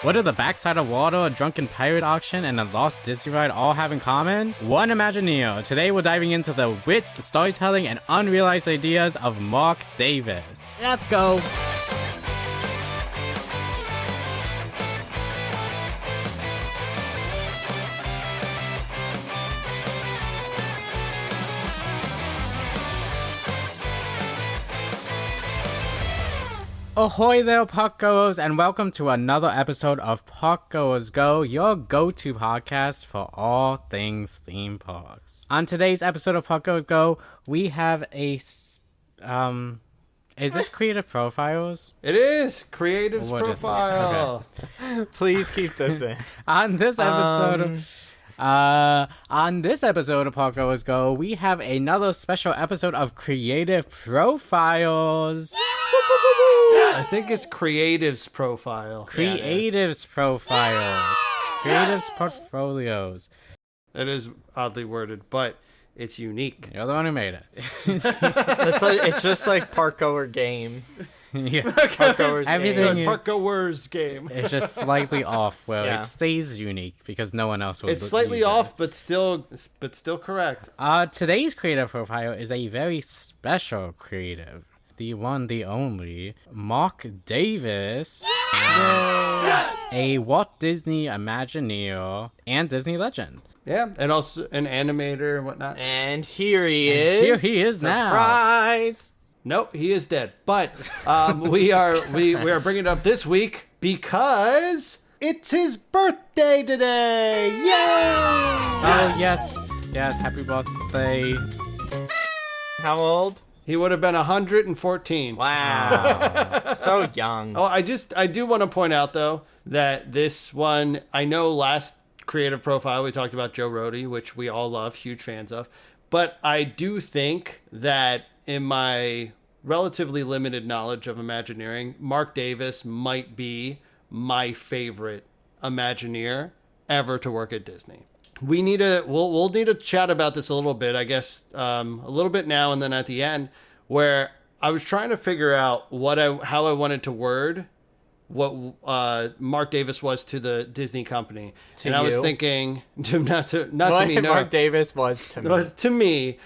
What do the backside of water, a drunken pirate auction, and a lost Disney ride all have in common? One Imagineer. Today we're diving into the wit, storytelling, and unrealized ideas of Marc Davis. Let's go! Ahoy there, parkgoers, and welcome to another episode of ParkgoersGo, your go-to podcast for all things theme parks. On today's episode of ParkgoersGo, we have a is this Creative Profiles? It is Creative's Profile. Okay. Please keep this in. On this episode of ParkgoersGo, we have another special episode of Creative Profiles. I think it's Creative's Profile. Creative's Profile. Creative's Portfolios. It is oddly worded, but it's unique. You're the one who made it. It's just like Parkgoer Game. Yeah. Parkgoers Everything Game. Parkgoers Game. It's just slightly off. Well, Yeah. it stays unique because no one else will. It's slightly use off, but still correct. Today's creative profile is a very special creative. The one, the only, Marc Davis, a Walt Disney Imagineer and Disney legend. Yeah, and also an animator and whatnot. And here he is. Here he is now. Surprise! Nope, he is dead. But we are bringing it up this week because it's his birthday today. Yay! Oh yes, happy birthday. How old? He would have been 114. Wow. So young. Oh, I do want to point out, though, that this one, I know last Creative Profile we talked about Joe Rohde, which we all love, huge fans of. But I do think that in my relatively limited knowledge of Imagineering, Marc Davis might be my favorite Imagineer ever to work at Disney. We'll need to chat about this a little bit, I guess, a little bit now and then at the end, where I was trying to figure out how I wanted to word what Marc Davis was to the Disney company. I was thinking, not to me, no. Marc Davis was to me. Was to me.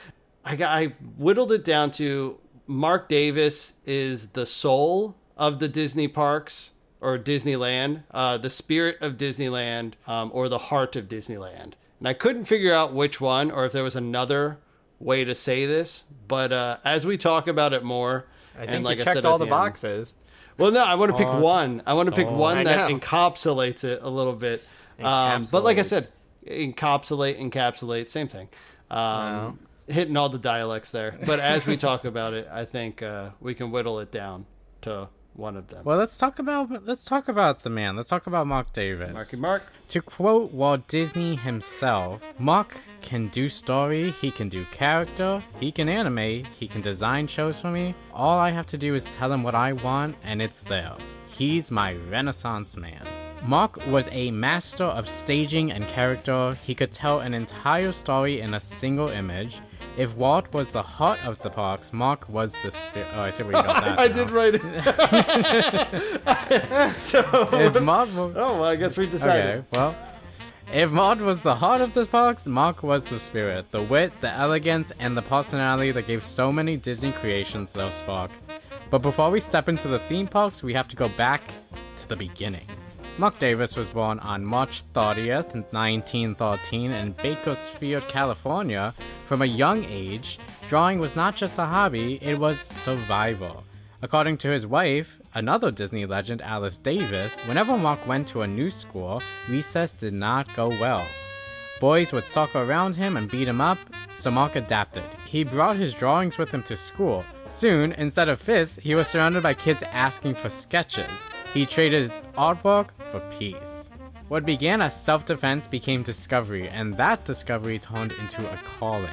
I whittled it down to Marc Davis is the soul of the Disney parks. Or Disneyland, the spirit of Disneyland, or the heart of Disneyland. And I couldn't figure out which one, or if there was another way to say this. But as we talk about it more, I think you checked all the boxes. Well, no, I want to pick one. I want to pick one that know. encapsulates it a little bit. But like I said, encapsulate, same thing. Wow. Hitting all the dialects there. But as we talk about it, I think we can whittle it down to one of them. Well, let's talk about the man. Let's talk about Marc Davis. Marky Mark. To quote Walt Disney himself, Marc can do story, he can do character, he can animate, he can design shows for me. All I have to do is tell him what I want, and it's there. He's my Renaissance man. Marc was a master of staging and character. He could tell an entire story in a single image. If Walt was the heart of the parks, Marc was the spirit. Oh, I see where you got that. I did write it. If Marc was... Oh, well, I guess we decided. Okay, well, if Marc was the heart of the parks, Marc was the spirit, the wit, the elegance, and the personality that gave so many Disney creations their spark. But before we step into the theme parks, we have to go back to the beginning. Marc Davis was born on March 30th, 1913 in Bakersfield, California. From a young age, drawing was not just a hobby, it was survival. According to his wife, another Disney legend, Alice Davis, whenever Marc went to a new school, recess did not go well. Boys would circle around him and beat him up, so Marc adapted. He brought his drawings with him to school. Soon, instead of fists, he was surrounded by kids asking for sketches. He traded his artwork for peace. What began as self-defense became discovery, and that discovery turned into a calling.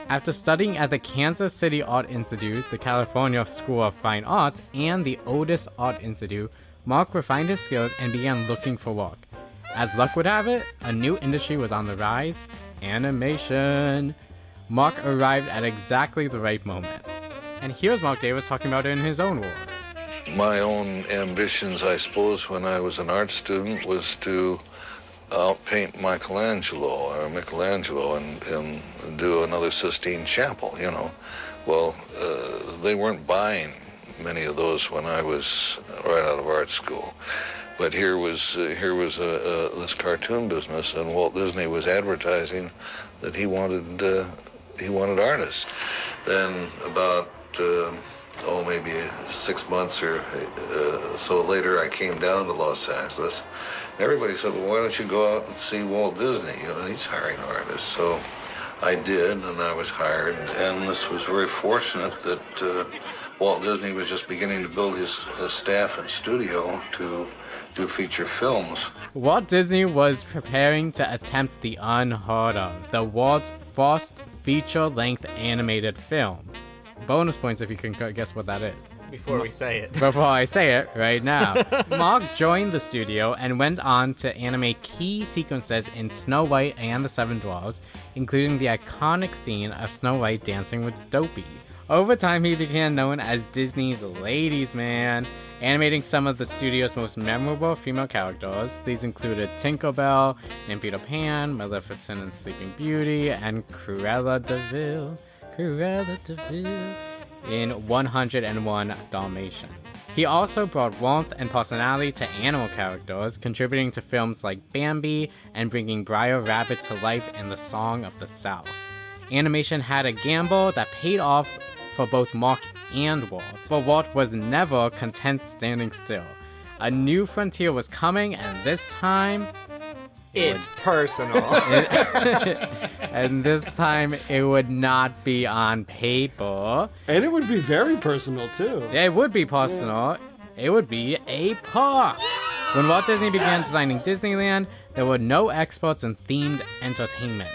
After studying at the Kansas City Art Institute, the California School of Fine Arts, and the Otis Art Institute, Marc refined his skills and began looking for work. As luck would have it, a new industry was on the rise: animation. Marc arrived at exactly the right moment. And here's Marc Davis talking about it in his own words. My own ambitions, I suppose, when I was an art student was to outpaint Michelangelo and do another Sistine Chapel, you know. Well, they weren't buying many of those when I was right out of art school. But here was this cartoon business, and Walt Disney was advertising that he wanted artists. Then about maybe 6 months or so later, I came down to Los Angeles. Everybody said, well, why don't you go out and see Walt Disney? You know, he's hiring artists. So I did, and I was hired. And this was very fortunate that Walt Disney was just beginning to build his staff and studio to do feature films. Walt Disney was preparing to attempt the unheard of, the world's first feature-length animated film. Bonus points if you can guess what that is. Before we say it. Before I say it right now. Marc joined the studio and went on to animate key sequences in Snow White and the Seven Dwarfs, including the iconic scene of Snow White dancing with Dopey. Over time, he became known as Disney's ladies' man, animating some of the studio's most memorable female characters. These included Tinkerbell and Peter Pan, Maleficent and Sleeping Beauty, and Cruella de Vil in 101 Dalmatians. He also brought warmth and personality to animal characters, contributing to films like Bambi and bringing Briar Rabbit to life in The Song of the South. Animation had a gamble that paid off for both Marc and Walt, but Walt was never content standing still. A new frontier was coming, and this time, It's personal. and this time it would not be on paper. And it would be very personal, too. It would be personal. It would be a park. When Walt Disney began designing Disneyland, there were no experts in themed entertainment.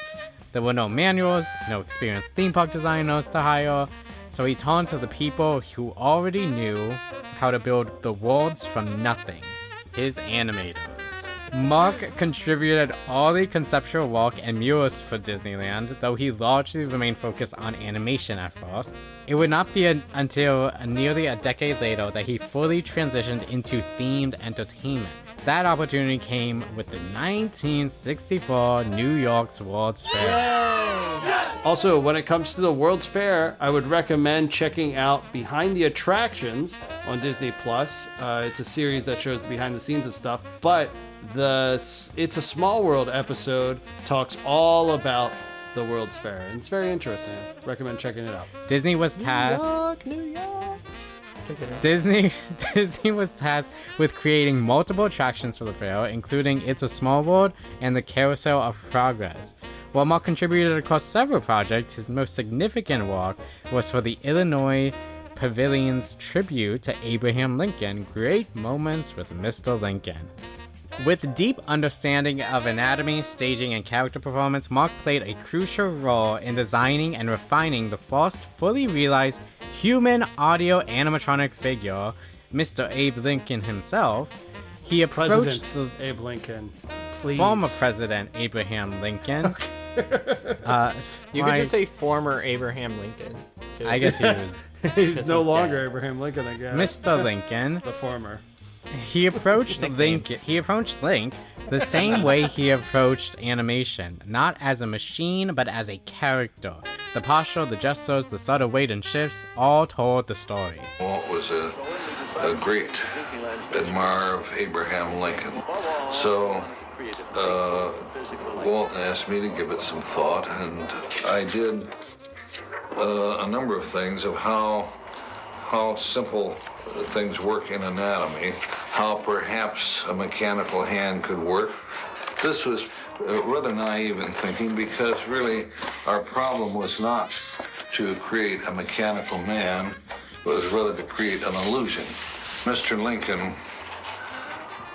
There were no manuals, no experienced theme park designers to hire, so he turned to the people who already knew how to build the worlds from nothing, his animators. Marc contributed all the conceptual work and murals for Disneyland, though he largely remained focused on animation at first. It would not be until nearly a decade later that he fully transitioned into themed entertainment. That opportunity came with the 1964 New York's World's Fair. Also, when it comes to the World's Fair, I would recommend checking out Behind the Attractions on Disney+. It's a series that shows the behind the scenes of stuff, but the It's a Small World episode talks all about the World's Fair, and it's very interesting. I recommend checking it out. Disney was tasked. New York. Disney was tasked with creating multiple attractions for the fair, including It's a Small World and the Carousel of Progress. While Marc contributed across several projects, his most significant work was for the Illinois Pavilion's tribute to Abraham Lincoln, Great Moments with Mr. Lincoln. With deep understanding of anatomy, staging, and character performance, Marc played a crucial role in designing and refining the first fully realized human audio animatronic figure, Mr. Abe Lincoln himself. He approached President Abe Lincoln, please. former President Abraham Lincoln. You could just say former Abraham Lincoln, too. I guess he was He's no longer Abraham Lincoln, I guess. Mr. Lincoln. The former. He approached Link the same way he approached animation, not as a machine, but as a character. The posture, the gestures, the subtle weight and shifts all told the story. Walt was a great admirer of Abraham Lincoln. So Walt asked me to give it some thought, and I did a number of things of how simple things work in anatomy, how perhaps a mechanical hand could work. This was rather naive in thinking, because really our problem was not to create a mechanical man, but was rather to create an illusion. Mr. Lincoln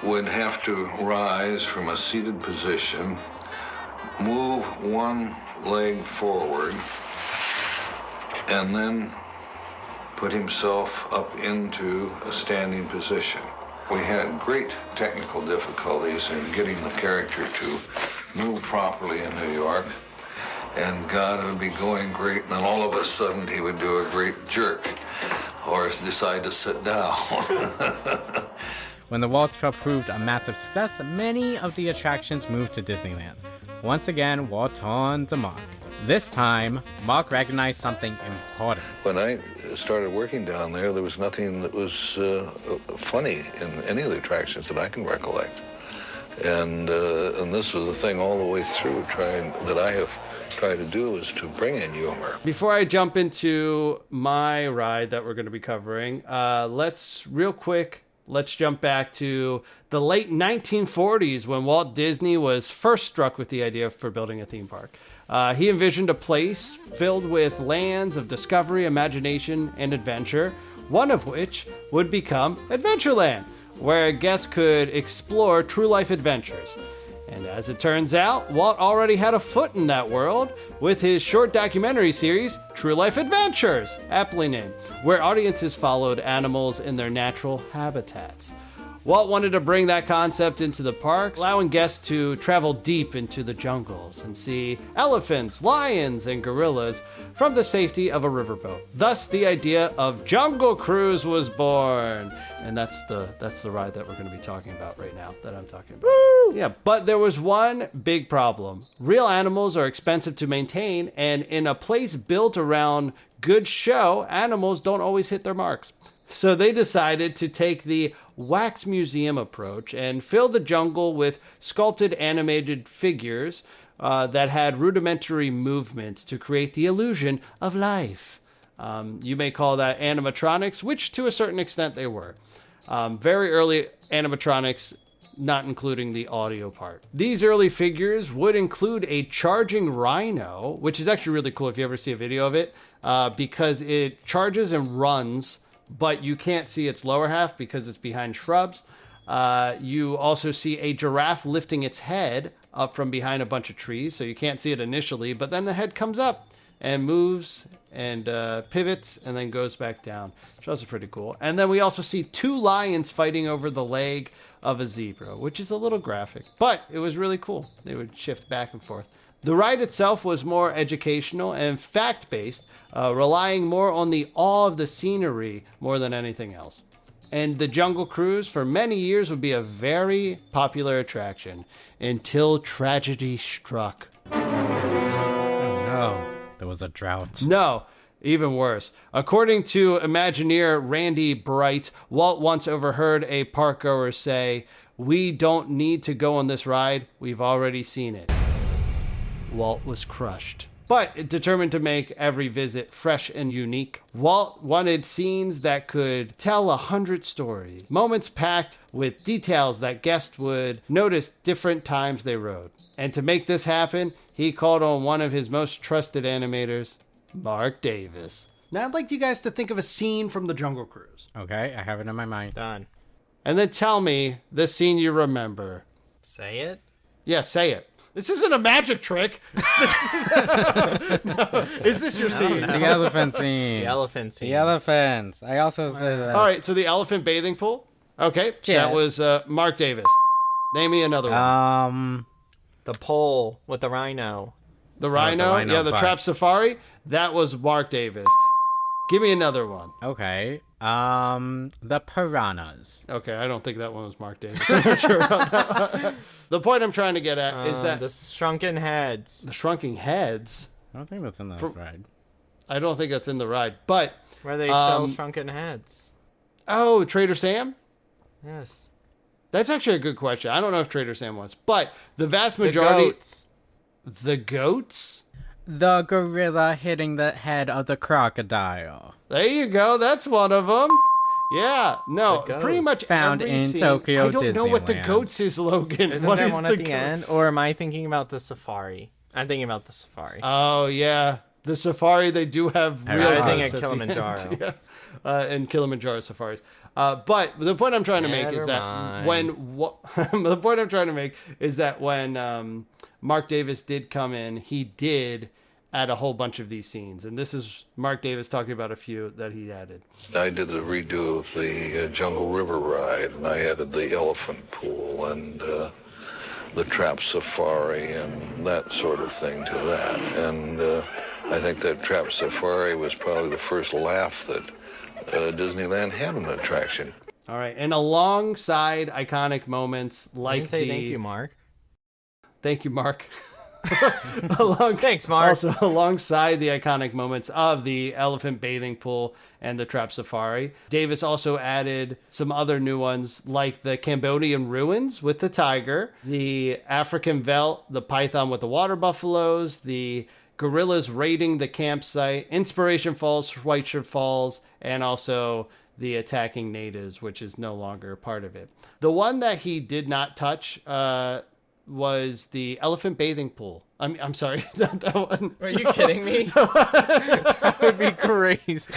would have to rise from a seated position, move one leg forward, and then put himself up into a standing position. We had great technical difficulties in getting the character to move properly in New York, and God, it would be going great, and then all of a sudden he would do a great jerk. or decide to sit down. When the Walt's Trail proved a massive success, many of the attractions moved to Disneyland. Once again, Walt turned to Marc. This time, Marc recognized something important. When I started working down there was nothing that was funny in any of the attractions that I can recollect. And this was the thing all the way through that I have tried to do is to bring in humor. Before I jump into my ride that we're going to be covering, let's jump back to the late 1940s when Walt Disney was first struck with the idea for building a theme park. He envisioned a place filled with lands of discovery, imagination, and adventure, one of which would become Adventureland, where guests could explore true-life adventures. And as it turns out, Walt already had a foot in that world with his short documentary series, True Life Adventures, aptly named, where audiences followed animals in their natural habitats. Walt wanted to bring that concept into the parks, allowing guests to travel deep into the jungles and see elephants, lions, and gorillas from the safety of a riverboat. Thus, the idea of Jungle Cruise was born. And that's the ride that we're going to be talking about right now, that I'm talking about. Woo! Yeah, but there was one big problem. Real animals are expensive to maintain, and in a place built around good show, animals don't always hit their marks. So they decided to take the wax museum approach and fill the jungle with sculpted animated figures that had rudimentary movements to create the illusion of life. You may call that animatronics, which to a certain extent they were. Very early animatronics, not including the audio part. These early figures would include a charging rhino, which is actually really cool if you ever see a video of it, because it charges and runs, but you can't see its lower half because it's behind shrubs. You also see a giraffe lifting its head up from behind a bunch of trees, so you can't see it initially, but then the head comes up and moves and pivots and then goes back down, which is also pretty cool. And then we also see two lions fighting over the leg of a zebra, which is a little graphic, but it was really cool. They would shift back and forth. The ride itself was more educational and fact-based, relying more on the awe of the scenery more than anything else. And the Jungle Cruise for many years would be a very popular attraction until tragedy struck. Oh no, there was a drought. No, even worse. According to Imagineer Randy Bright, Walt once overheard a parkgoer say, "We don't need to go on this ride, we've already seen it." Walt was crushed, but determined to make every visit fresh and unique. Walt wanted scenes that could tell 100 stories, moments packed with details that guests would notice different times they rode. And to make this happen, he called on one of his most trusted animators, Marc Davis. Now I'd like you guys to think of a scene from the Jungle Cruise. Okay, I have it in my mind. Done. And then tell me the scene you remember. Say it? Yeah, say it. This isn't a magic trick. Is this your scene? It's the elephant scene. The elephant scene. The elephants. I also said that. All right, so the elephant bathing pool. Okay, Yes. that was Marc Davis. Name me another one. The pole with the rhino. The rhino? rhino Yeah, the Trap parts. Safari. That was Marc Davis. Give me another one. Okay. The piranhas. Okay, I don't think that one was Marc Davis. I'm not sure about that. The point I'm trying to get at is that The shrunken heads. the shrunken heads. I don't think that's in the ride. I don't think that's in the ride, but Where they sell shrunken heads. oh, Trader Sam. Yes. That's actually a good question. I don't know if Trader Sam was, but the vast The majority. goats. The goats. The gorilla hitting the head of the crocodile. There you go. That's one of them. Yeah. No, The goats. pretty much Found every in scene. Tokyo I don't know what the Disneyland. goats is, Logan. Isn't What there is one the at the goat? end? Or am I thinking about the safari? I'm thinking about the safari. Oh yeah, the safari. They do have real. I was thinking goats of at the Kilimanjaro. end, yeah. And Kilimanjaro safaris. But the point I'm trying to make is Never that mind. the point I'm trying to make is that when Marc Davis did come in, he did add a whole bunch of these scenes, and this is Marc Davis talking about a few that he added. I did a redo of the Jungle River ride, and I added the elephant pool and the Trap Safari and that sort of thing to that. And I think that Trap Safari was probably the first laugh that Disneyland had an attraction. All right, and alongside iconic moments like say thank you, Mark. Thank you, Mark. Thanks, Mark. Also, alongside the iconic moments of the elephant bathing pool and the trap safari, Davis also added some other new ones like the Cambodian ruins with the tiger, the African veldt, the python with the water buffaloes, the gorillas raiding the campsite, Inspiration Falls, White Shirt Falls, and also the attacking natives, which is no longer a part of it. The one that he did not touch was the elephant bathing pool. I'm sorry, not that one. Are you kidding me? That would be crazy.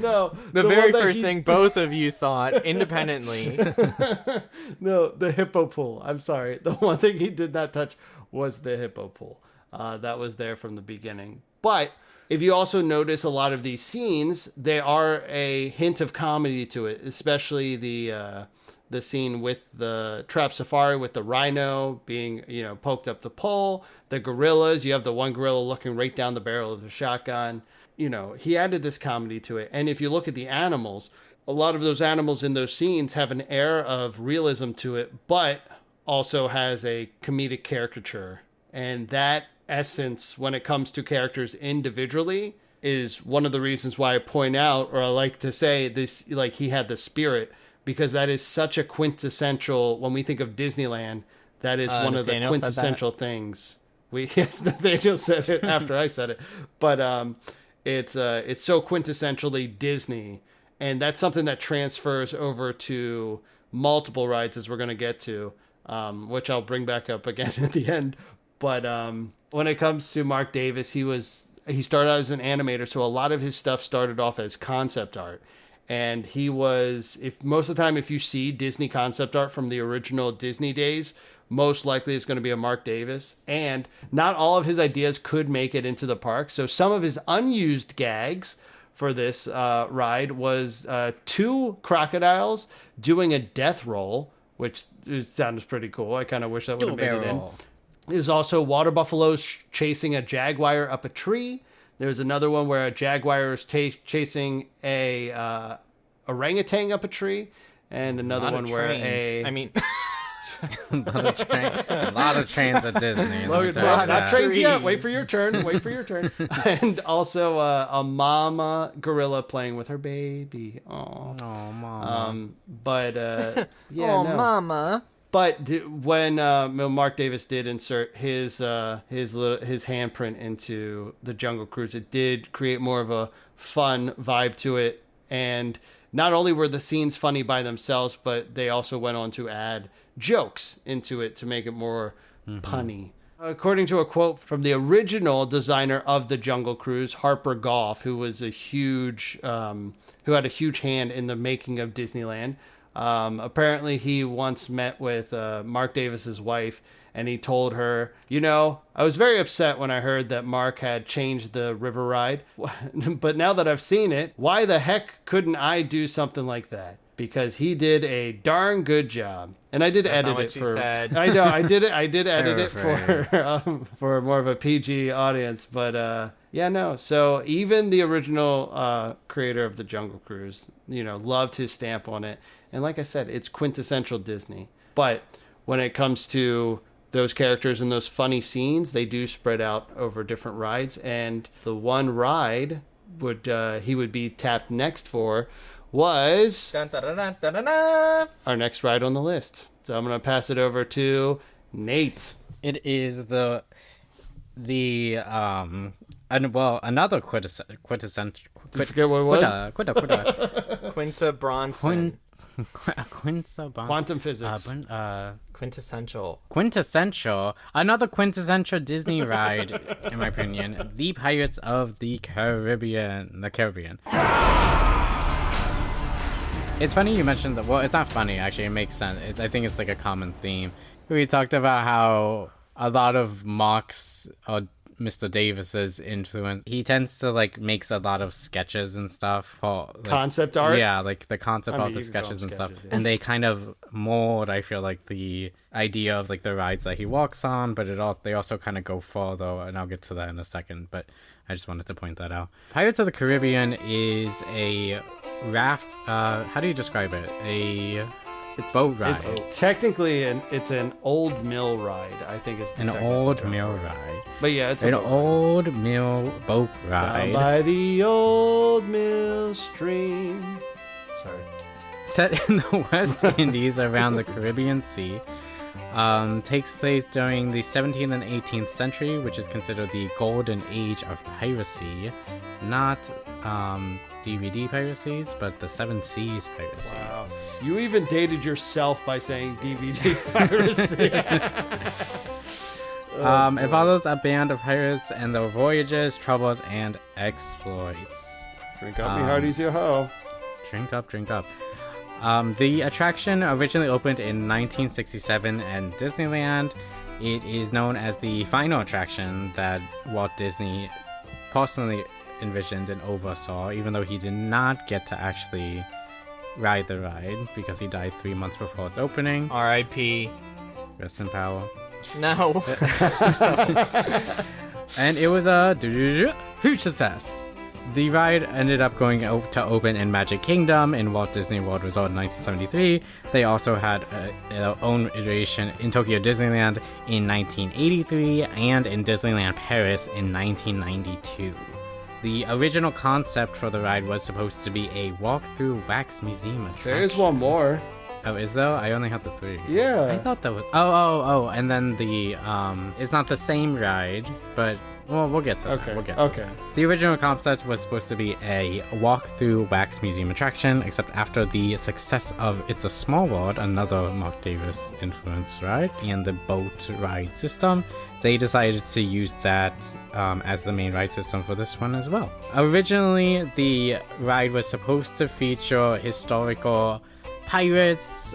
No. The very first thing both of you thought independently. No, the hippo pool. I'm sorry. The one thing he did not touch was the hippo pool. That was there from the beginning. But if you also notice a lot of these scenes, they are a hint of comedy to it, especially the scene with the trap safari with the rhino being, poked up the pole, the gorillas. You have the one gorilla looking right down the barrel of the shotgun. He added this comedy to it. And if you look at the animals, a lot of those animals in those scenes have an air of realism to it, but also has a comedic caricature. And that essence, when it comes to characters individually, is one of the reasons why I point out, or I like to say this, like he had the spirit, because that is such a quintessential, when we think of Disneyland, that is one of the quintessential things. Yes, Nathaniel said it after I said it, but it's so quintessentially Disney, and that's something that transfers over to multiple rides, as we're going to get to, which I'll bring back up again at the end. But when it comes to Marc Davis, he started out as an animator, so a lot of his stuff started off as concept art. And he was, most of the time, if you see Disney concept art from the original Disney days, most likely it's going to be a Marc Davis. And not all of his ideas could make it into the park. So some of his unused gags for this ride was 2 crocodiles doing a death roll, which sounds pretty cool. I kind of wish that would have made it in. There's also water buffaloes chasing a jaguar up a tree. There's another one where a jaguar is chasing a orangutan up a tree, and another one where a a lot of trains at Disney. Not trains yet. Wait for your turn. And also a mama gorilla playing with her baby. Oh, mama. Mama. But when Marc Davis did insert his handprint into the Jungle Cruise, it did create more of a fun vibe to it. And not only were the scenes funny by themselves, but they also went on to add jokes into it to make it more punny. According to a quote from the original designer of the Jungle Cruise, Harper Goff, who was who had a huge hand in the making of Disneyland. Apparently he once met with Marc Davis's wife, and he told her, I was very upset when I heard that Mark had changed the river ride, but now that I've seen it, why the heck couldn't I do something like that? Because he did a darn good job. And I did edit it for. I know I did it. I did edit it for more of a PG audience, but So even the original creator of the Jungle Cruise, loved his stamp on it. And like I said, it's quintessential Disney. But when it comes to those characters and those funny scenes, they do spread out over different rides. And the one ride he would be tapped next for was our next ride on the list. So I'm going to pass it over to Nate. It is another quintessential. Did you forget what it was? Quinta Bronson. Quantum physics. Quintessential. Another quintessential Disney ride, in my opinion. The Pirates of the Caribbean. It's funny you mentioned that. Well, it's not funny, actually. It makes sense. I think it's like a common theme. We talked about how a lot of Marc's Mr. Davis's influence. He tends to like makes a lot of sketches and stuff for like, concept art. Yeah, like the concept art, the sketches and stuff. Yeah. And they kind of mold, I feel like, the idea of like the rides that he walks on, but they also kind of go further, and I'll get to that in a second, but I just wanted to point that out. Pirates of the Caribbean is a raft, how do you describe it? It's boat ride. It's technically it's an old mill ride, I think it's an old mill ride. But yeah, it's an old mill boat ride. Down by the old mill stream. Sorry. Set in the West Indies around the Caribbean Sea. Takes place during the 17th and 18th century, which is considered the golden age of piracy. Not DVD piracies, but the Seven Seas piracies. Wow. You even dated yourself by saying DVD piracy. It follows a band of pirates and their voyages, troubles, and exploits. Drink up, me hearties, yo ho. Drink up, drink up. The attraction originally opened in 1967 at Disneyland. It is known as the final attraction that Walt Disney personally envisioned and oversaw, even though he did not get to actually ride the ride because he died 3 months before its opening. R.I.P. Rest in power. No. And it was a huge success. The ride ended up going to open in Magic Kingdom in Walt Disney World Resort in 1973. They also had their own iteration in Tokyo Disneyland in 1983 and in Disneyland Paris in 1992. The original concept for the ride was supposed to be a walk-through wax museum attraction. There is one more. Oh, is there? I only had the 3. Yeah. I thought that was... Oh, and then the... It's not the same ride, but... Well, we'll get to that. Okay. We'll get to that. The original concept was supposed to be a walk-through wax museum attraction, except after the success of It's a Small World, another Marc Davis influenced ride, and the boat ride system, they decided to use that as the main ride system for this one as well. Originally, the ride was supposed to feature historical pirates,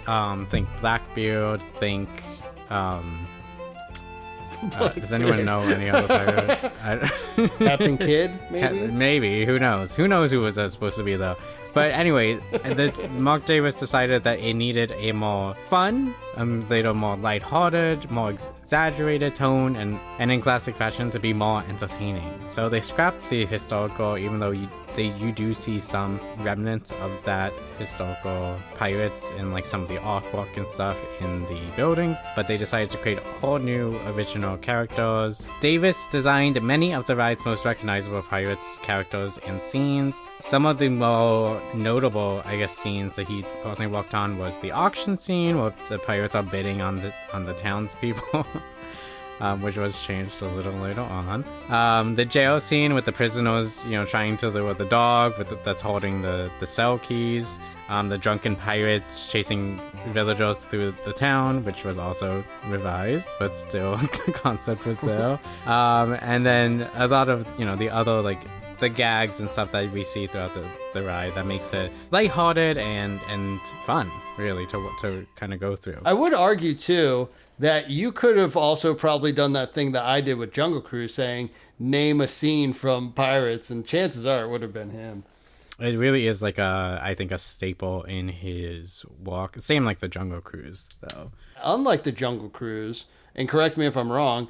think Blackbeard, think... does anyone know any other pirate? Captain Kidd, maybe? Maybe. Who knows? Who knows who was supposed to be, though? But anyway, Marc Davis decided that it needed a more fun, little more lighthearted, more exaggerated tone, and in classic fashion to be more entertaining. So they scrapped the historical, even though you do see some remnants of that historical pirates in like some of the artwork and stuff in the buildings, but they decided to create all new original characters. Davis designed many of the ride's most recognizable pirates characters and scenes. Some of the more notable, I guess, scenes that he personally worked on was the auction scene where the pirates are bidding on the townspeople. Which was changed a little later on. The jail scene with the prisoners, trying to lure the dog that's holding the cell keys. The drunken pirates chasing villagers through the town, which was also revised, but still the concept was there. And then a lot of, the other, like, the gags and stuff that we see throughout the ride that makes it lighthearted and fun, really, to kind of go through. I would argue, too, that you could have also probably done that thing that I did with Jungle Cruise, saying, name a scene from Pirates, and chances are it would have been him. It really is like I think a staple in his walk. Same like the Jungle Cruise, though. Unlike the Jungle Cruise, and correct me if I'm wrong,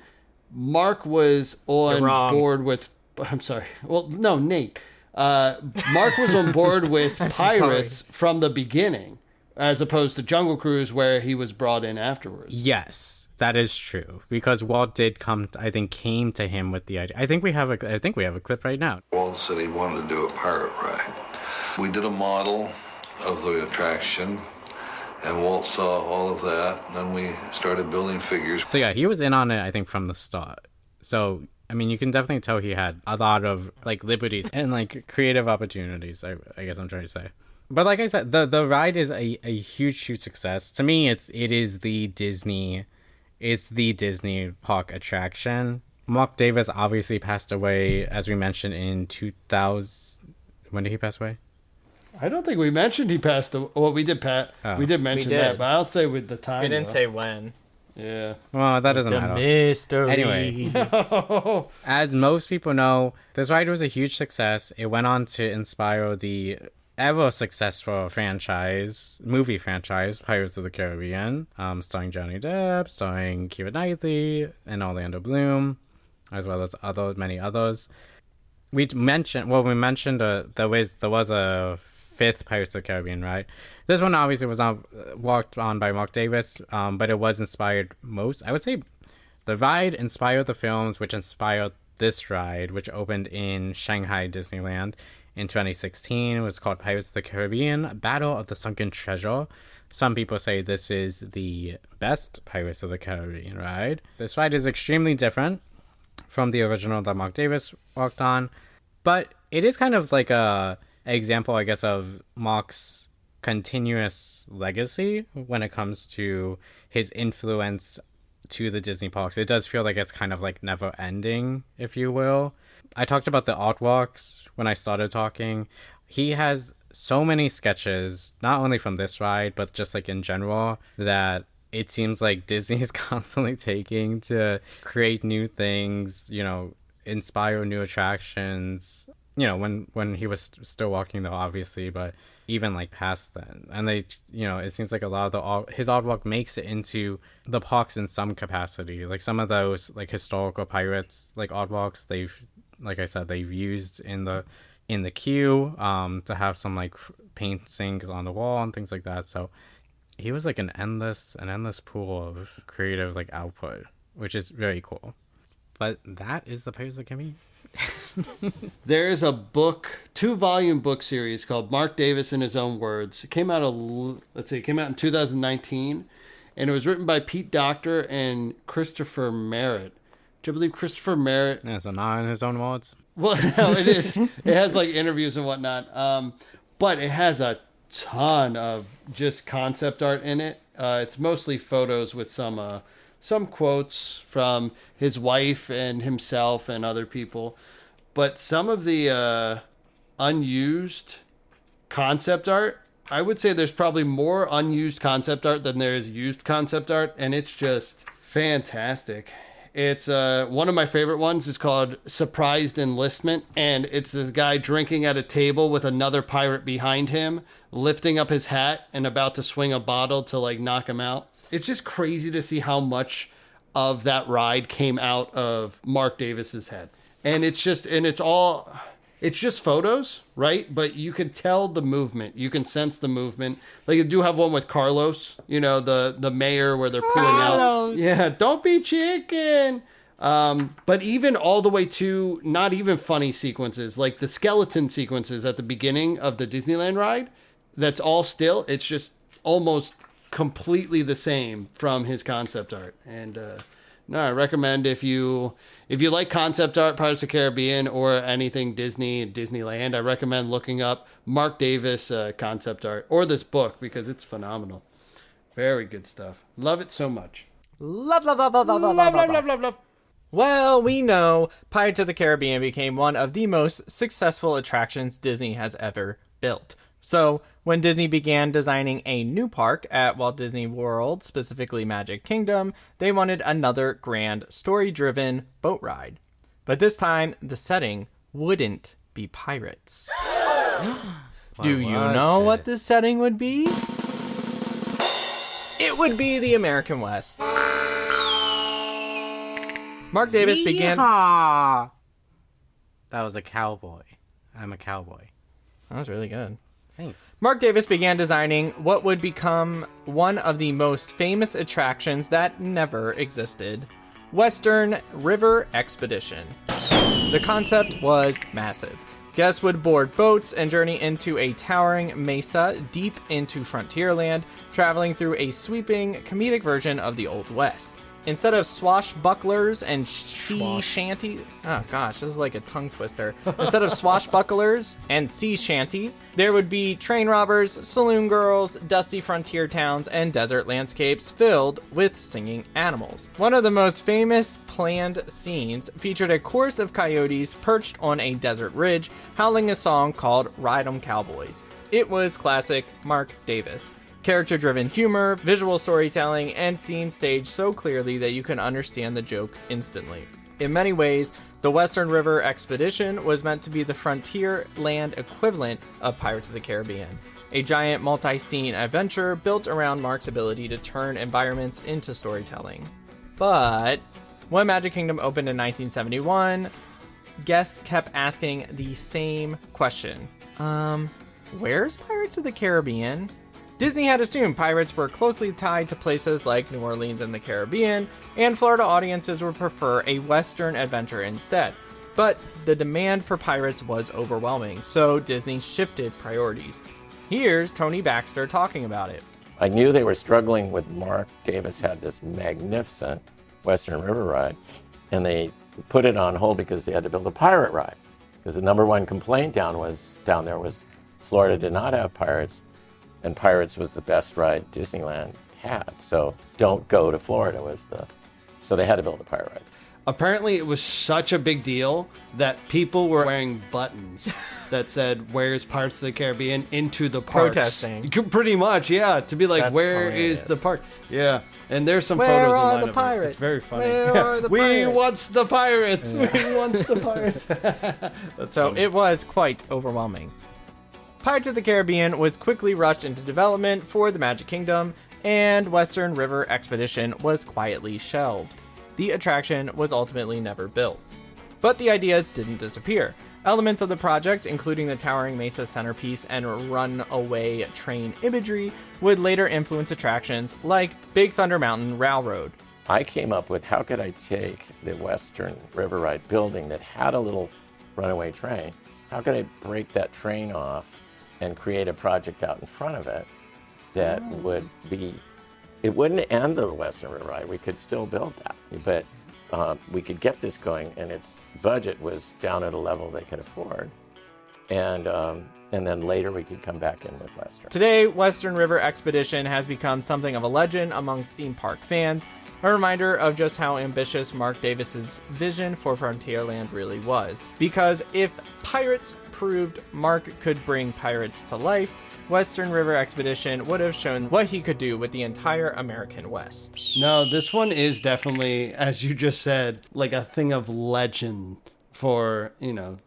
Mark was on board with... I'm sorry. Well, no, Nate. Mark was on board with Pirates from the beginning, as opposed to Jungle Cruise, where he was brought in afterwards. Yes, that is true. Because Walt came to him with the idea. I think we have a clip right now. Walt said he wanted to do a pirate ride. We did a model of the attraction, and Walt saw all of that, and then we started building figures. So yeah, he was in on it, I think, from the start. So, I mean, you can definitely tell he had a lot of, like, liberties and, like, creative opportunities, I guess I'm trying to say. But like I said, the ride is a huge success. To me, it is the Disney park attraction. Marc Davis obviously passed away, as we mentioned, in 2000. When did he pass away? I don't think we mentioned he passed away. Well, we did, Pat. We did mention that, but I don't say with the time. We didn't say when. Yeah. Well, that doesn't It's a matter. mystery. Anyway, as most people know, this ride was a huge success. It went on to inspire the ever successful movie franchise, Pirates of the Caribbean, starring Johnny Depp, starring Keira Knightley, and Orlando Bloom, as well as many others. We mentioned there was a fifth Pirates of the Caribbean, right? This one obviously was not walked on by Marc Davis, but it was inspired most. I would say the ride inspired the films, which inspired this ride, which opened in Shanghai Disneyland in 2016. It was called Pirates of the Caribbean: Battle of the Sunken Treasure. Some people say this is the best Pirates of the Caribbean ride. This ride is extremely different from the original that Marc Davis walked on, but it is kind of like a example, I guess, of Marc's continuous legacy when it comes to his influence to the Disney parks. It does feel like it's kind of like never ending, if you will. I talked about the artworks when I started talking. He has so many sketches, not only from this ride, but just like in general, that it seems like Disney is constantly taking to create new things, inspire new attractions. When he was still walking though, obviously, but even like past then. And they, it seems like a lot of his artwork makes it into the parks in some capacity. Like some of those like historical pirates like artworks, like I said, they've used in the queue to have some like paintings on the wall and things like that. So he was like an endless pool of creative like output, which is very cool. But that is the Pirates of the Caribbean. There is a book, 2-volume book series called Marc Davis in His Own Words. It came out in 2019, and it was written by Pete Docter and Christopher Merritt. Do you believe Christopher Merritt? Yeah, so not in his own words. Well, no, it is. It has like interviews and whatnot, but it has a ton of just concept art in it. It's mostly photos with some quotes from his wife and himself and other people. But some of the unused concept art, I would say there's probably more unused concept art than there is used concept art. And it's just fantastic. It's one of my favorite ones is called Surprised Enlistment. And it's this guy drinking at a table with another pirate behind him, lifting up his hat and about to swing a bottle to like knock him out. It's just crazy to see how much of that ride came out of Marc Davis's head. And it's just photos, right? But you can tell the movement. You can sense the movement. Like you do have one with Carlos, the mayor where they're pulling out. Yeah, don't be chicken. But even all the way to not even funny sequences, like the skeleton sequences at the beginning of the Disneyland ride, that's all still. It's just almost completely the same from his concept art. And I recommend if you like concept art, Pirates of the Caribbean, or anything Disney, Disneyland, I recommend looking up Marc Davis concept art or this book because it's phenomenal. Very good stuff. Love it so much. Love. Love. Well, we know Pirates of the Caribbean became one of the most successful attractions Disney has ever built. So, when Disney began designing a new park at Walt Disney World, specifically Magic Kingdom, they wanted another grand, story-driven boat ride. But this time, the setting wouldn't be pirates. Do you know what the setting would be? It would be the American West. Marc Davis began... That was a cowboy. I'm a cowboy. That was really good. Thanks. Marc Davis began designing what would become one of the most famous attractions that never existed, Western River Expedition. The concept was massive. Guests would board boats and journey into a towering mesa deep into Frontierland, traveling through a sweeping, comedic version of the Old West. Instead of swashbucklers and sea shanties... Oh gosh, this is like a tongue twister. Instead of swashbucklers and sea shanties, there would be train robbers, saloon girls, dusty frontier towns, and desert landscapes filled with singing animals. One of the most famous planned scenes featured a chorus of coyotes perched on a desert ridge, howling a song called Ride 'em Cowboys. It was classic Marc Davis. Character-driven humor, visual storytelling, and scenes staged so clearly that you can understand the joke instantly. In many ways, the Western River Expedition was meant to be the frontier land equivalent of Pirates of the Caribbean, a giant multi-scene adventure built around Marc's ability to turn environments into storytelling. But when Magic Kingdom opened in 1971, guests kept asking the same question. Where's Pirates of the Caribbean? Disney had assumed pirates were closely tied to places like New Orleans and the Caribbean, and Florida audiences would prefer a Western adventure instead. But the demand for pirates was overwhelming, so Disney shifted priorities. Here's Tony Baxter talking about it. I knew they were struggling with Marc Davis had this magnificent Western River ride, and they put it on hold because they had to build a pirate ride. Because the number one complaint down there was Florida did not have pirates, and Pirates was the best ride Disneyland had. So don't go to Florida so they had to build a pirate ride. Apparently, it was such a big deal that people were wearing buttons that said, "Where's Pirates of the Caribbean?" into the parks. Protesting. Pretty much, yeah. To be like, That's "Where hilarious. is the park?" Yeah. And there's some Where photos are online the of pirates? it. It's very funny. Where are the we pirates? wants the pirates. We wants the pirates. That's So funny. it was quite overwhelming. Pirates of the Caribbean was quickly rushed into development for the Magic Kingdom, and Western River Expedition was quietly shelved. The attraction was ultimately never built. But the ideas didn't disappear. Elements of the project, including the towering Mesa centerpiece and runaway train imagery, would later influence attractions like Big Thunder Mountain Railroad. I came up with how could I take the Western River Ride building that had a little runaway train, how could I break that train off and create a project out in front of it that would be, it wouldn't end the Western River Ride, we could still build that, but we could get this going, and its budget was down at a level they could afford. And then later we could come back in with Western. Today, Western River Expedition has become something of a legend among theme park fans, a reminder of just how ambitious Marc Davis's vision for Frontierland really was. Because if Pirates proved Marc could bring pirates to life, Western River Expedition would have shown what he could do with the entire American West. No, this one is definitely, as you just said, like a thing of legend for,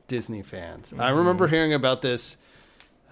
Disney fans. I remember hearing about this,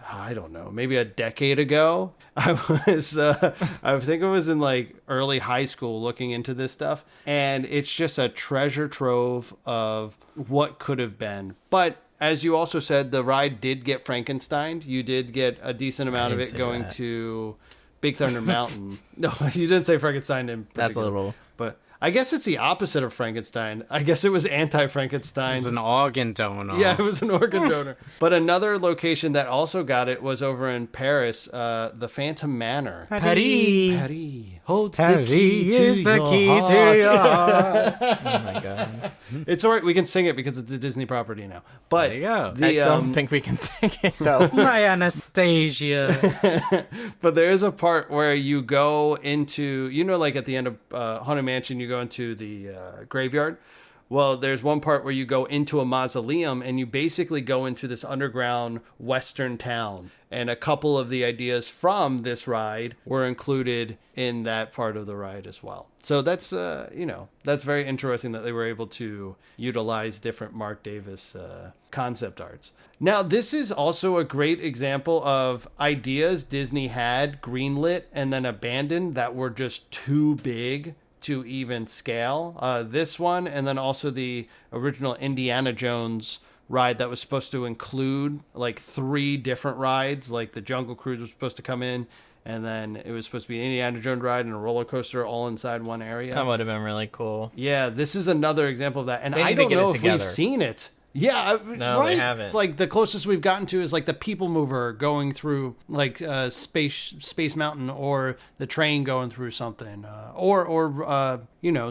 I don't know, maybe a decade ago. I think it was in like early high school looking into this stuff. And it's just a treasure trove of what could have been. But as you also said, the ride did get Frankensteined. You did get a decent amount of it going to Big Thunder Mountain. No, you didn't say Frankenstein in particular. That's a little... But I guess it's the opposite of Frankenstein. I guess it was anti-Frankenstein. It's an organ donor. Yeah, it was an organ donor. But another location that also got it was over in Paris, the Phantom Manor. Paris. Paris holds Paris the key to is the your key heart. to your heart. Oh my god. It's all right. We can sing it because it's a Disney property now. But There you go. I don't think we can sing it though. My Anastasia. But there is a part where you go into, like at the end of Haunted Mansion, you go into the graveyard. Well, there's one part where you go into a mausoleum and you basically go into this underground Western town. And a couple of the ideas from this ride were included in that part of the ride as well. So that's, that's very interesting that they were able to utilize different Marc Davis concept arts. Now, this is also a great example of ideas Disney had greenlit and then abandoned that were just too big to even scale. This one, and then also the original Indiana Jones ride that was supposed to include like 3 different rides. Like the Jungle Cruise was supposed to come in, and then it was supposed to be an Indiana Jones ride and a roller coaster all inside one area. That would have been really cool. Yeah, this is another example of that. And They I need to don't get it know if together. we've seen it. Yeah, No, right? they haven't. It's like the closest we've gotten to is like the People Mover going through like Space Mountain, or the train going through something, or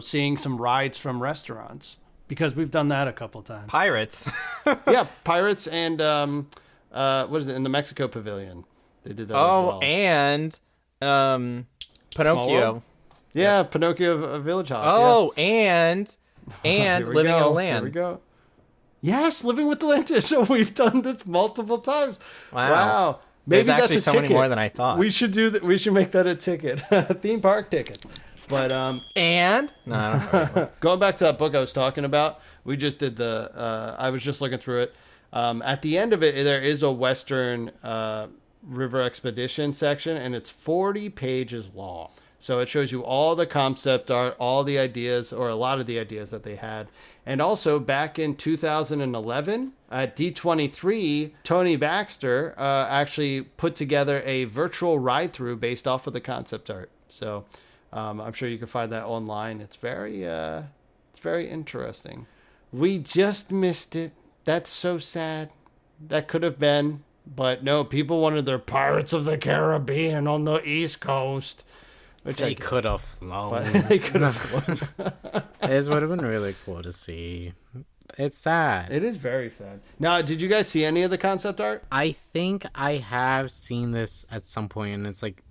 seeing some rides from restaurants, because we've done that a couple times. Pirates. Yeah, Pirates and what is it in the Mexico Pavilion? They did that as well. And World? Pinocchio. Yeah, Pinocchio Village House. Oh, and Here we Living in go. a Land. Here we go. Yes, Living with the Land. So we've done this multiple times. Wow. Maybe There's that's actually a so ticket. many more than I thought. We should do that. We should make that a ticket, a theme park ticket. But And no, I don't know. going back to that book I was talking about, we just did I was just looking through it. At the end of it, there is a Western River Expedition section, and it's 40 pages long. So it shows you all the concept art, all the ideas, or a lot of the ideas that they had. And also back in 2011 at D23, Tony Baxter actually put together a virtual ride through based off of the concept art. So I'm sure you can find that online. It's very interesting. We just missed it. That's so sad. That could have been, but no, people wanted their Pirates of the Caribbean on the East Coast. Which They could have flown. They could have flown. It would have been really cool to see. It's sad. It is very sad. Now, did you guys see any of the concept art? I think I have seen this at some point, and it's like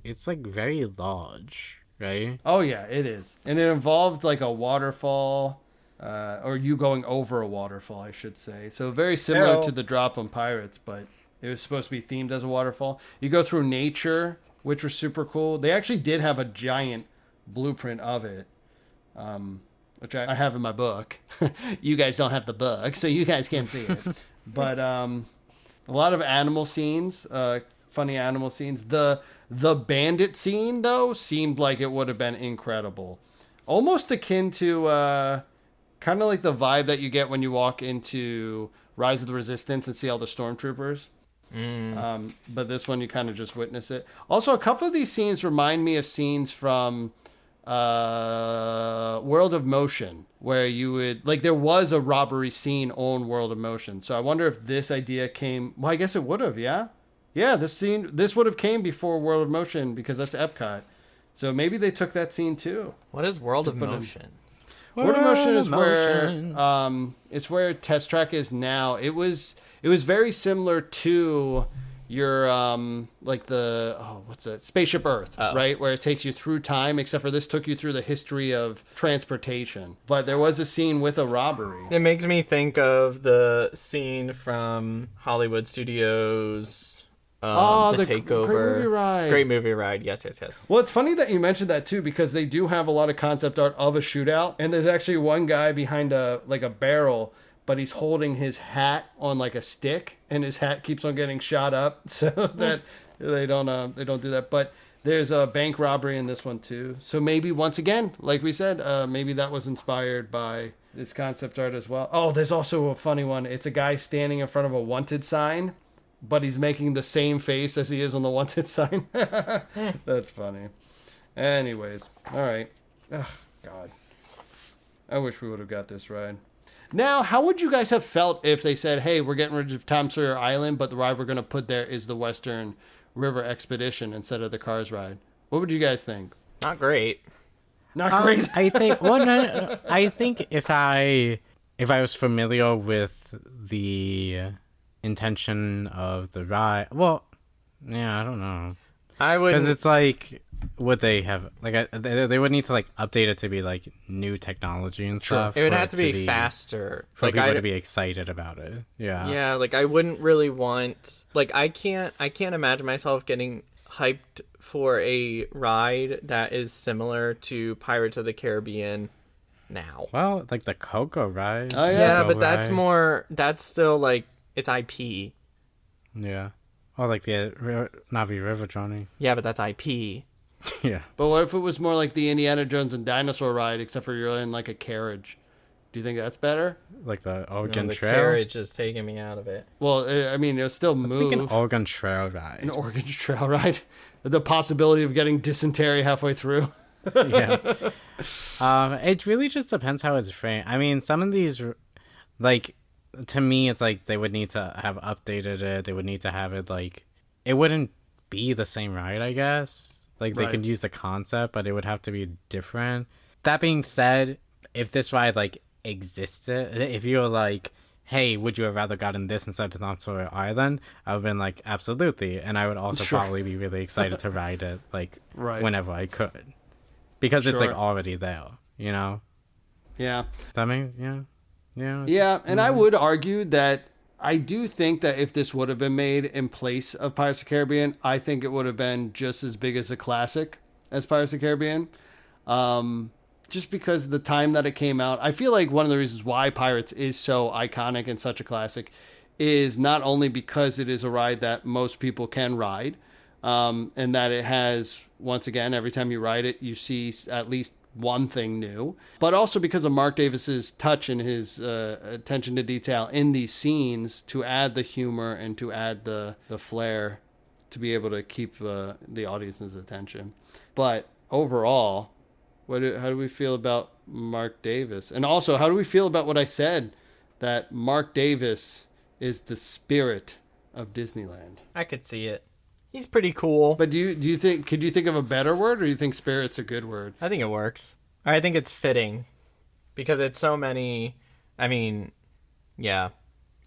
very large, right? Oh yeah, it is, and it involved like a waterfall, or you going over a waterfall, I should say. So very similar to the drop on Pirates, but it was supposed to be themed as a waterfall. You go through nature, which was super cool. They actually did have a giant blueprint of it, which I have in my book. You guys don't have the book, so you guys can't see it. But a lot of animal scenes, funny animal scenes. The bandit scene, though, seemed like it would have been incredible. Almost akin to kind of like the vibe that you get when you walk into Rise of the Resistance and see all the stormtroopers. But this one you kind of just witness it. Also, a couple of these scenes remind me of scenes from World of Motion, where you would like there was a robbery scene on World of Motion. So I wonder if this idea came. Well, I guess it would have. Yeah. This would have came before World of Motion because that's Epcot. So maybe they took that scene too. What is World of Motion? World of Motion is where it's where Test Track is now. It was very similar to your like the what's that, Spaceship Earth, right, where it takes you through time, except for this took you through the history of transportation. But there was a scene with a robbery. It makes me think of the scene from Hollywood Studios. The Takeover. Great Movie Ride. Great Movie Ride. Yes. Well, it's funny that you mentioned that too, because they do have a lot of concept art of a shootout, and there's actually one guy behind a barrel, but he's holding his hat on like a stick, and his hat keeps on getting shot up, so that they don't do that. But there's a bank robbery in this one too, so maybe once again, like we said, maybe that was inspired by this concept art as well. Oh, there's also a funny one. It's a guy standing in front of a wanted sign, but he's making the same face as he is on the wanted sign. That's funny. Anyways, all right. Ugh, God, I wish we would have got this ride. Now, how would you guys have felt if they said, hey, we're getting rid of Tom Sawyer Island, but the ride we're going to put there is the Western River Expedition instead of the Cars ride? What would you guys think? Not great. Not great. I think. Well, no, I think if I was familiar with the intention of the ride, well, yeah, I don't know. I would, because it's like, would they have like they would need to like update it to be like new technology and stuff. It would have to be faster for like people to be excited about it. Yeah, like I wouldn't really want, like I can't imagine myself getting hyped for a ride that is similar to Pirates of the Caribbean now. Well, like the Coco ride. Oh yeah, Coco but that's still like it's IP. Yeah. Or like the Navi River Johnny. Yeah, but that's IP. Yeah. But what if it was more like the Indiana Jones and Dinosaur ride, except for you're in like a carriage? Do you think that's better? Like the Oregon the Trail? carriage is taking me out of it. Well, I mean, it'll still move. Let's make an Oregon Trail ride. An Oregon Trail ride? The possibility of getting dysentery halfway through? Yeah. It really just depends how it's framed. I mean, some of these, like, to me, it's like they would need to have updated it. They would need to have it, like, it wouldn't be the same ride, I guess. Like, they could use the concept, but it would have to be different. That being said, if this ride, like, existed, if you were like, hey, would you have rather gotten this instead of Tom Sawyer Island? I would have been like, absolutely. And I would also probably be really excited to ride it, like, whenever I could. Because it's, like, already there, you know? Yeah. That means, yeah. Yeah. Yeah, and I would argue that I do think that if this would have been made in place of Pirates of the Caribbean, I think it would have been just as big as a classic as Pirates of the Caribbean. Just because of the time that it came out. I feel like one of the reasons why Pirates is so iconic and such a classic is not only because it is a ride that most people can ride, and that it has, once again, every time you ride it, you see at least one thing new, but also because of Marc Davis's touch and his attention to detail in these scenes to add the humor and to add the flair to be able to keep the audience's attention. But overall, how do we feel about Marc Davis? And also, how do we feel about what I said, that Marc Davis is the spirit of Disneyland? I could see it. He's pretty cool. But do you think, could you think of a better word, or do you think spirit's a good word? I think it works. I think it's fitting because it's so many, I mean, yeah.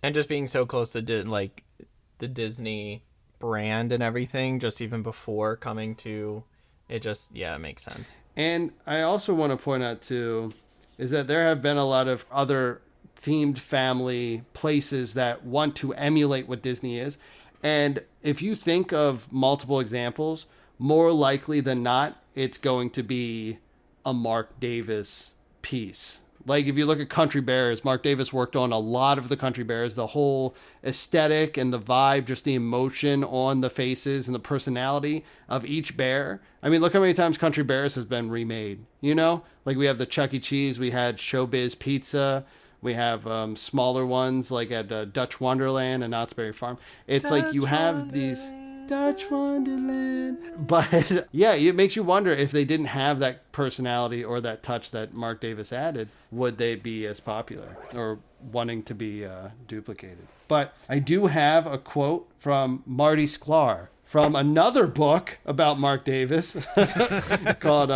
And just being so close to the Disney brand and everything, just even before coming to it, just, yeah, it makes sense. And I also want to point out too, is that there have been a lot of other themed family places that want to emulate what Disney is. And if you think of multiple examples, more likely than not, it's going to be a Marc Davis piece. Like if you look at Country Bears, Marc Davis worked on a lot of the Country Bears, the whole aesthetic and the vibe, just the emotion on the faces and the personality of each bear. I mean, look how many times Country Bears has been remade, you know? Like we have the Chuck E. Cheese, we had Showbiz Pizza, we have smaller ones like at Dutch Wonderland and Knott's Berry Farm. It's Dutch like you have Wonderland. These Dutch Wonderland. But yeah, it makes you wonder if they didn't have that personality or that touch that Marc Davis added, would they be as popular or wanting to be duplicated? But I do have a quote from Marty Sklar from another book about Marc Davis called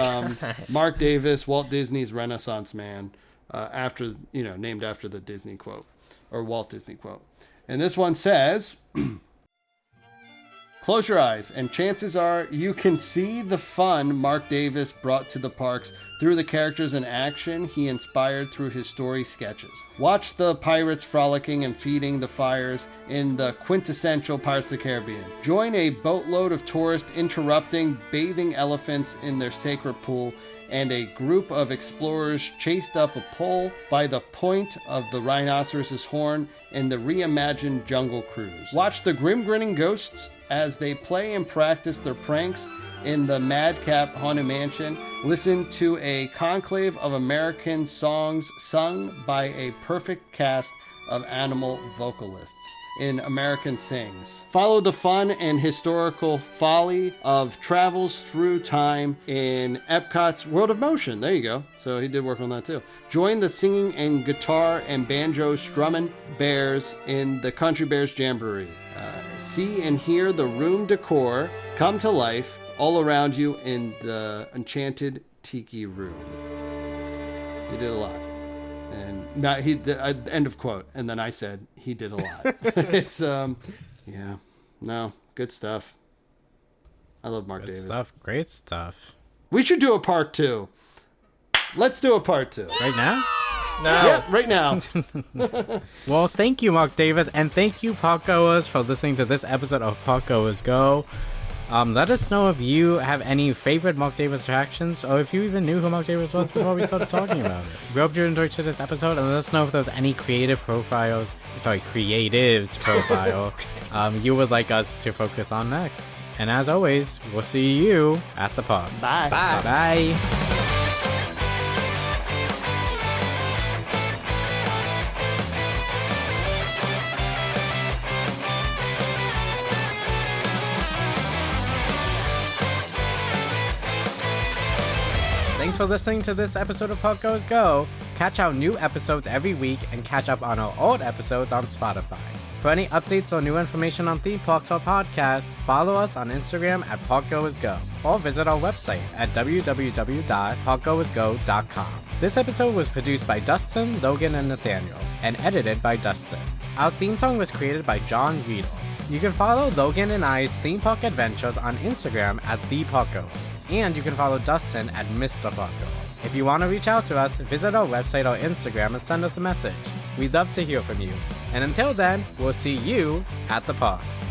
Marc Davis, Walt Disney's Renaissance Man. Named after the Disney quote, or Walt Disney quote. And this one says, close your eyes and chances are you can see the fun Marc Davis brought to the parks through the characters and action he inspired through his story sketches. Watch the pirates frolicking and feeding the fires in the quintessential Pirates of the Caribbean. Join a boatload of tourists interrupting bathing elephants in their sacred pool, and a group of explorers chased up a pole by the point of the rhinoceros's horn in the reimagined Jungle Cruise. Watch the grim-grinning ghosts as they play and practice their pranks in the Madcap Haunted Mansion. Listen to a conclave of American songs sung by a perfect cast of animal vocalists in American Sings. Follow the fun and historical folly of travels through time in Epcot's World of Motion. There you go. So he did work on that too. Join the singing and guitar and banjo strumming bears in the Country Bears Jamboree. See and hear the room decor come to life all around you in the enchanted tiki room. He did a lot. And now end of quote. And then I said he did a lot. It's good stuff. I love Marc Davis. Great stuff. We should do a part 2. Let's do a part 2. Right now? No. Yeah, right now. Well, thank you, Marc Davis, and thank you, parkgoers, for listening to this episode of Parkgoers Go. Let us know if you have any favorite Marc Davis attractions, or if you even knew who Marc Davis was before we started talking about it. We hope you enjoyed this episode, and let us know if there's any creatives profile you would like us to focus on next. And as always, we'll see you at the parks. Bye. Bye. Bye. Thanks for listening to this episode of Parkgoers Go. Catch our new episodes every week and catch up on our old episodes on Spotify. For any updates or new information on theme parks or podcasts, follow us on Instagram at ParkgoersGo or visit our website at www.parkgoersgo.com. This episode was produced by Dustin, Logan, and Nathaniel and edited by Dustin. Our theme song was created by John Riedel. You can follow Logan and I's theme park adventures on Instagram at TheParkgoers, and you can follow Dustin at Mr. Parkgoer. If you want to reach out to us, visit our website or Instagram and send us a message. We'd love to hear from you. And until then, we'll see you at the parks.